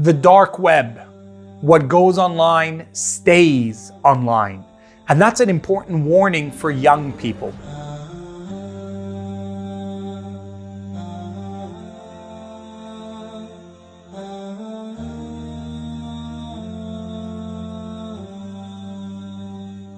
The dark web. What goes online stays online. And that's an important warning for young people.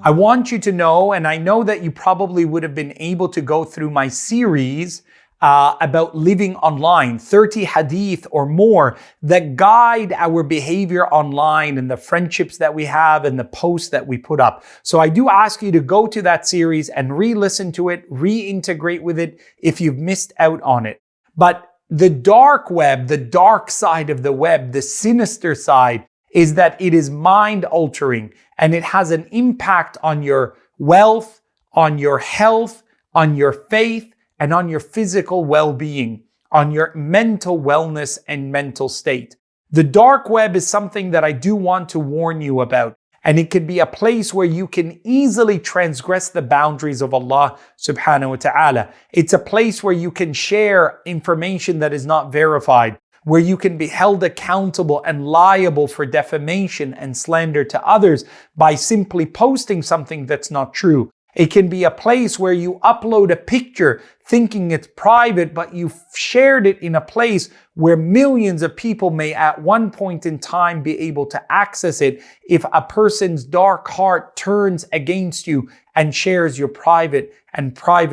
I want you to know, and I know that you probably would have been able to go through my series about living online, 30 hadith or more that guide our behavior online and the friendships that we have and the posts that we put up. So I do ask you to go to that series and re-listen to it, reintegrate with it if you've missed out on it. But the dark web, the dark side of the web, the sinister side, is that it is mind altering and it has an impact on your wealth, on your health, on your faith, and on your physical well-being, on your mental wellness and mental state. The dark web is something that I do want to warn you about, and it could be a place where you can easily transgress the boundaries of Allah subhanahu wa ta'ala. It's a place where you can share information that is not verified, where you can be held accountable and liable for defamation and slander to others by simply posting something that's not true. It can be a place where you upload a picture thinking it's private, but you've shared it in a place where millions of people may at one point in time be able to access it if a person's dark heart turns against you and shares your private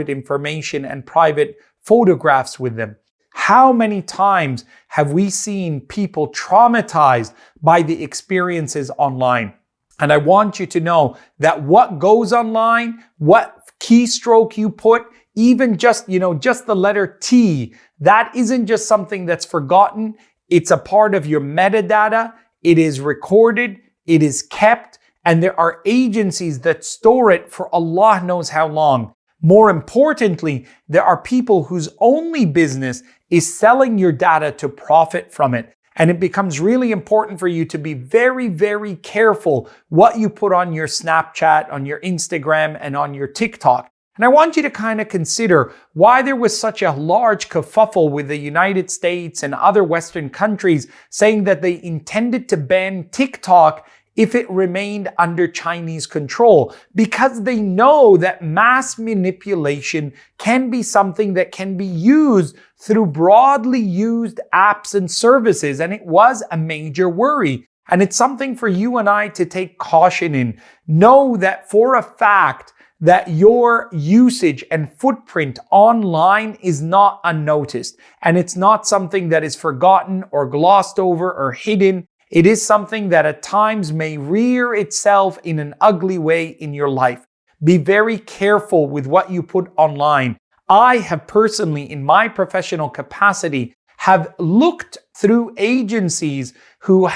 information and private photographs with them. How many times have we seen people traumatized by the experiences online? And I want you to know that what goes online, what keystroke you put, even just the letter T, that isn't just something that's forgotten. It's a part of your metadata. It is recorded. It is kept. And there are agencies that store it for Allah knows how long. More importantly, there are people whose only business is selling your data to profit from it. And it becomes really important for you to be very, very careful what you put on your Snapchat, on your Instagram, and on your TikTok. And I want you to kind of consider why there was such a large kerfuffle with the United States and other Western countries saying that they intended to ban TikTok if it remained under Chinese control, because they know that mass manipulation can be something that can be used through broadly used apps and services. And it was a major worry. And it's something for you and I to take caution in. Know that for a fact that your usage and footprint online is not unnoticed. And it's not something that is forgotten or glossed over or hidden. It is something that at times may rear itself in an ugly way in your life. Be very careful with what you put online. I have personally, in my professional capacity, have looked through agencies who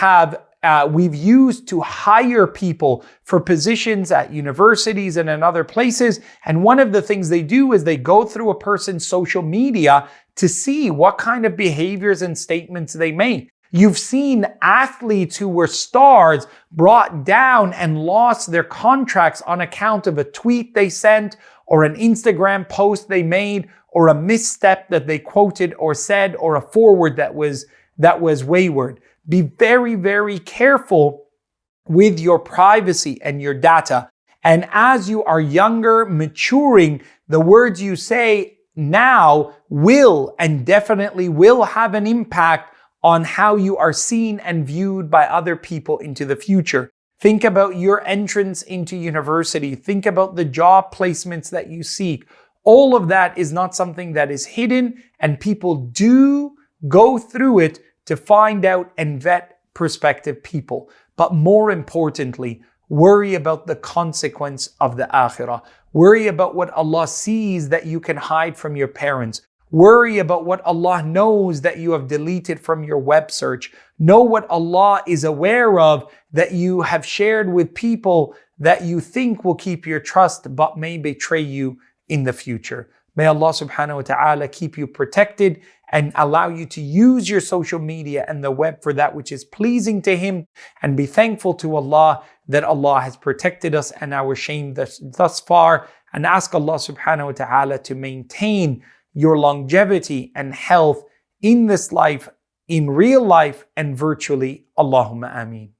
we've used to hire people for positions at universities and in other places. And one of the things they do is they go through a person's social media to see what kind of behaviors and statements they make. You've seen athletes who were stars brought down and lost their contracts on account of a tweet they sent or an Instagram post they made or a misstep that they quoted or said or a forward that was wayward. Be very, very careful with your privacy and your data. And as you are younger, maturing, the words you say now will and definitely will have an impact on how you are seen and viewed by other people into the future. Think about your entrance into university. Think about the job placements that you seek. All of that is not something that is hidden, and people do go through it to find out and vet prospective people. But more importantly, worry about the consequence of the akhirah. Worry about what Allah sees that you can hide from your parents. Worry about what Allah knows that you have deleted from your web search. Know what Allah is aware of that you have shared with people that you think will keep your trust but may betray you in the future. May Allah subhanahu wa ta'ala keep you protected and allow you to use your social media and the web for that which is pleasing to Him, and be thankful to Allah that Allah has protected us and our shame thus far, and ask Allah subhanahu wa ta'ala to maintain your longevity and health in this life, in real life and virtually. Allahumma ameen.